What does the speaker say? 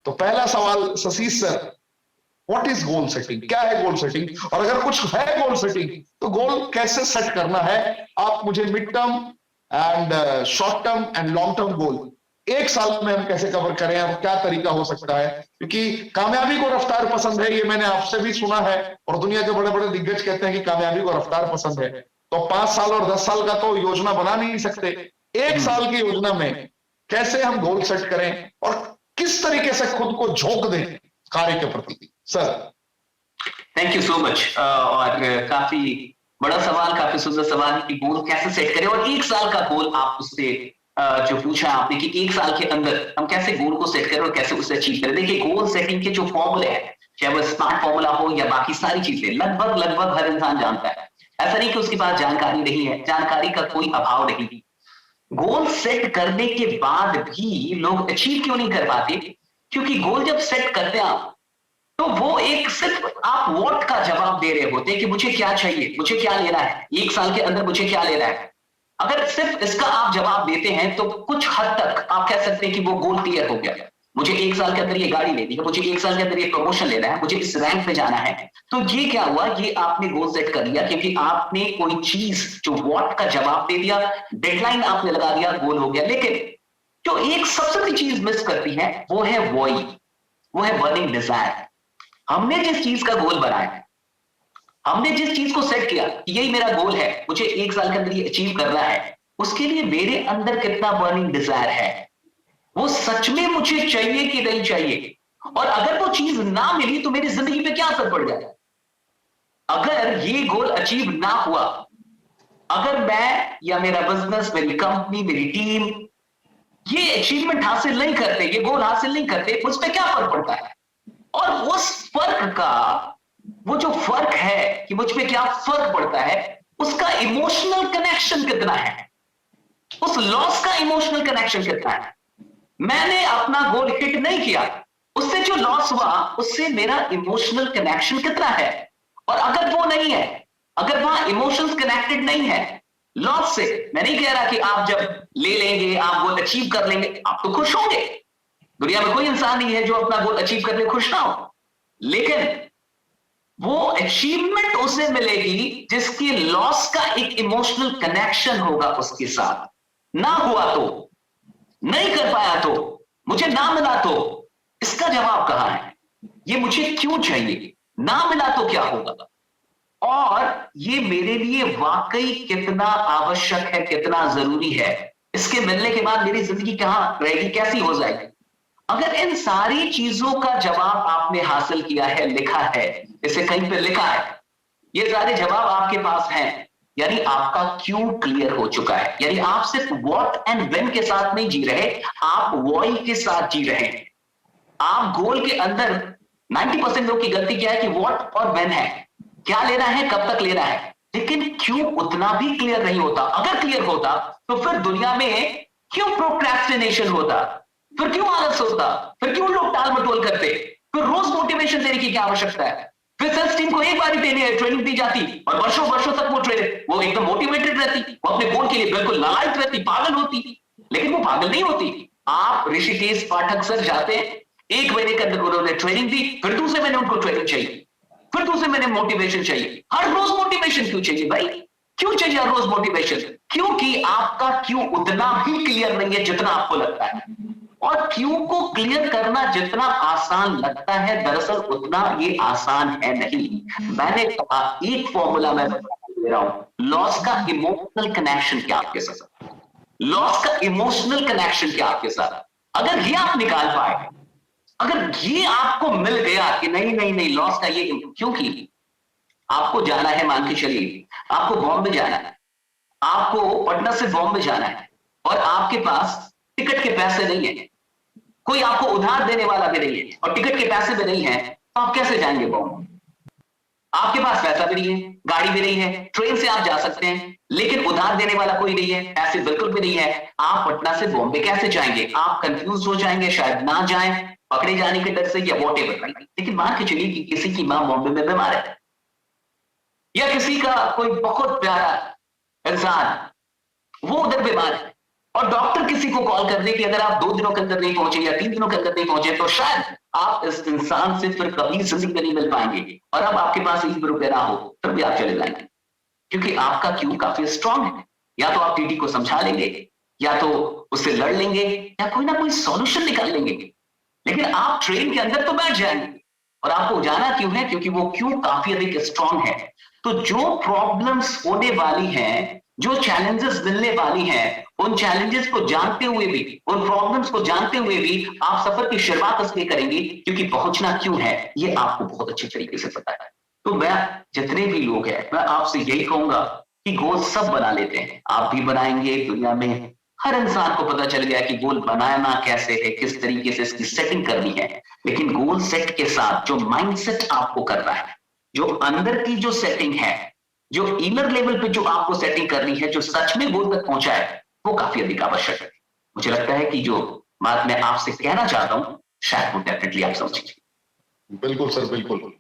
तो पहला सवाल Shashi sir, what is goal setting? क्या है गोल सेटिंग? और अगर कुछ है गोल सेटिंग तो गोल कैसे सेट करना है? आप मुझे mid term and short term and long term goal एक साल में हम कैसे कवर करें और क्या तरीका हो सकता है? क्योंकि कामयाबी को रफ्तार पसंद है, ये मैंने आपसे भी सुना है और दुनिया के बड़े बड़े दिग्गज कहते हैं कि कामयाबी को रफ्तार पसंद है। तो 5 साल और 10 साल का तो योजना बना नहीं सकते, एक साल की योजना में कैसे हम गोल सेट करें और किस तरीके से खुद को झोंक दें कार्य के प्रति? Sir thank you so much. और काफी बड़ा सवाल, काफी सुंदर सवाल है कि गोल कैसे सेट करें, और एक साल का गोल आप उससे जो पूछा आपने कि एक साल के अंदर हम कैसे गोल को सेट करें और कैसे उसे अचीव करें। देखिए, गोल सेटिंग के जो फॉर्मूले हैं, चाहे वो स्मार्ट फॉर्मूला हो या बाकी सारी चीजें, लगभग हर इंसान जानता है। ऐसा नहीं कि उसके पास जानकारी नहीं है, जानकारी का कोई अभाव नहीं। गोल सेट करने के बाद भी लोग अचीव क्यों नहीं कर पाते? क्योंकि गोल जब सेट करते हैं आप, तो वो एक सिर्फ आप व्हाट का जवाब दे रहे होते हैं कि मुझे क्या चाहिए, मुझे क्या लेना है, एक साल के अंदर मुझे क्या लेना है। अगर सिर्फ इसका आप जवाब देते हैं तो कुछ हद तक आप कह सकते हैं कि वो गोल क्लियर हो गया। मुझे एक साल के अंदर ये गाड़ी लेनी है, मुझे एक साल के अंदर ये प्रमोशन लेना है, मुझे इस रैंक पे जाना है। तो ये क्या हुआ? ये आपने गोल सेट कर लिया, क्योंकि आपने कोई चीज जो व्हाट का जवाब दे दिया, डेडलाइन आपने लगा दिया, गोल हो गया। लेकिन जो एक सबसे बड़ी चीज मिस करती है वो है वो है बर्निंग डिजायर। हमने जिस चीज का गोल बनाया, हमने जिस चीज को सेट किया, यही मेरा गोल है, मुझे एक साल के अंदर ये अचीव करना है, उसके लिए मेरे अंदर कितना बर्निंग डिजायर है, वो सच में मुझे चाहिए कि नहीं चाहिए। और अगर वो चीज ना मिली तो मेरी जिंदगी पे क्या असर पड़ जाएगा? अगर ये गोल अचीव ना हुआ, अगर मैं या मेरा बिजनेस, मेरी कंपनी, मेरी टीम ये अचीवमेंट हासिल नहीं करते, ये गोल हासिल नहीं करते, उस पर क्या फर्क पड़ता है? और उस फर्क का, वो जो फर्क है कि मुझ पे क्या फर्क पड़ता है, उसका इमोशनल कनेक्शन कितना है, उस लॉस का इमोशनल कनेक्शन कितना है। मैंने अपना गोल हिट नहीं किया, उससे जो लॉस हुआ उससे मेरा इमोशनल कनेक्शन कितना है। और अगर वो नहीं है, अगर वहां इमोशंस कनेक्टेड नहीं है लॉस से, मैं नहीं कह रहा कि आप जब ले लेंगे, आप गोल अचीव कर लेंगे, आप तो खुश होंगे। दुनिया में कोई इंसान नहीं है जो अपना गोल अचीव करने खुश ना हो, लेकिन वो अचीवमेंट उसे मिलेगी जिसकी लॉस का एक इमोशनल कनेक्शन होगा उसके साथ। ना हुआ तो, नहीं कर पाया तो, मुझे ना मिला तो, इसका जवाब कहां है? ये मुझे क्यों चाहिए? ना मिला तो क्या होगा? और ये मेरे लिए वाकई कितना आवश्यक है, कितना जरूरी है, इसके मिलने के बाद मेरी जिंदगी कहां रहेगी, कैसी हो जाएगी? अगर इन सारी चीजों का जवाब आपने हासिल किया है, लिखा है, इसे कहीं पे लिखा है, ये सारे जवाब आपके पास हैं, यानी आपका क्यों क्लियर हो चुका है। यानी आप सिर्फ व्हाट एंड व्हेन के साथ नहीं जी रहे, आप व्हाई के साथ जी रहे हैं। आप गोल के अंदर 90% लोग की गलती क्या है कि व्हाट और व्हेन है, क्या लेना है, कब तक लेना है, लेकिन क्यों उतना भी क्लियर नहीं होता। अगर क्लियर होता तो फिर दुनिया में क्यों प्रोक्रेस्टिनेशन होता, फिर क्यों आलस होता, फिर क्यों लोग टाल मटोल करते, फिर रोज मोटिवेशन देने की क्या आवश्यकता है? फिर सेल्स टीम को एक बार ही ट्रेनिंग दी जाती और वर्षों वर्षों तक वो एकदम मोटिवेटेड रहती, वो अपने गोल के लिए बिल्कुल लालायित रहती, पागल होती। लेकिन वो पागल नहीं होती। आप ऋषिकेश पाठक सर जाते हैं, 1 महीने के अंदर उन्होंने ट्रेनिंग दी, फिर दूसरे महीने उनको ट्रेनिंग चाहिए, फिर दूसरे महीने मोटिवेशन चाहिए। हर रोज मोटिवेशन क्यों चाहिए भाई? क्यों चाहिए हर रोज मोटिवेशन? क्योंकि आपका क्यों उतना भी क्लियर नहीं है जितना आपको लगता है। और क्यों को क्लियर करना जितना आसान लगता है, दरअसल उतना ये आसान है नहीं। मैंने कहा एक फॉर्मूला मैं दे रहा हूं, लॉस का इमोशनल कनेक्शन क्या आपके साथ, लॉस का इमोशनल कनेक्शन क्या आपके साथ। अगर ये आप निकाल पाए, अगर ये आपको मिल गया कि नहीं नहीं नहीं लॉस का ये, क्योंकि आपको जाना है, मान के चलिए आपको बॉम्बे जाना है, आपको पटना से बॉम्बे जाना है और आपके पास टिकट के पैसे नहीं है, कोई आपको उधार देने वाला भी नहीं है और टिकट के पैसे भी नहीं है, तो आप कैसे जाएंगे बॉम्बे? आपके पास पैसा भी नहीं है, गाड़ी भी नहीं है, ट्रेन से आप जा सकते हैं लेकिन उधार देने वाला कोई नहीं है, पैसे बिल्कुल भी नहीं है, आप पटना से बॉम्बे कैसे जाएंगे? आप कंफ्यूज हो जाएंगे, शायद ना जाएं पकड़े जाने के डर से या वॉटेवर। लेकिन मान के चलिए कि किसी की मां बॉम्बे में बीमार है, या किसी का कोई बहुत प्यारा इंसान वो उधर बीमार है और डॉक्टर किसी को कॉल कर दे कि अगर आप 2 दिनों के अंदर नहीं पहुंचे या 3 दिनों के अंदर नहीं पहुंचे तो शायद आप इस इंसान से फिर कभी जिंदगी में नहीं मिल पाएंगे, और अब आपके पास 1 रुपया ना हो तब भी आप चले जाएंगे, क्योंकि आपका क्यों काफी स्ट्रांग है। या तो आप टीटी को समझा लेंगे, या तो उससे लड़ लेंगे, या कोई ना कोई सॉल्यूशन निकाल लेंगे, लेकिन आप ट्रेन के अंदर तो बैठ जाएंगे। और आपको जाना क्यों है? क्योंकि वो क्यों काफी अधिक स्ट्रांग है। तो जो प्रॉब्लम्स होने वाली हैं, जो चैलेंजेस मिलने वाली हैं, उन चैलेंजेस को जानते हुए भी, उन प्रॉब्लम्स को जानते हुए भी आप सफर की शुरुआत इसलिए करेंगे क्योंकि पहुंचना क्यों है ये आपको बहुत अच्छी तरीके से पता है। तो मैं जितने भी लोग हैं, मैं आपसे यही कहूंगा कि गोल सब बना लेते हैं, आप भी बनाएंगे। दुनिया में हर इंसान को पता चल गया कि गोल बनाना कैसे है, किस तरीके से इसकी सेटिंग करनी है। लेकिन गोल सेट के साथ जो माइंडसेट आपको करना है, जो अंदर की जो सेटिंग है, जो इनर लेवल पे जो आपको सेटिंग करनी है, जो सच में गोल तक पहुंचाए, वो काफी अधिक आवश्यक है। मुझे लगता है कि जो बात मैं आपसे कहना चाहता हूं शायद वो डेफिनेटली आप समझेंगे। बिल्कुल सर, बिल्कुल।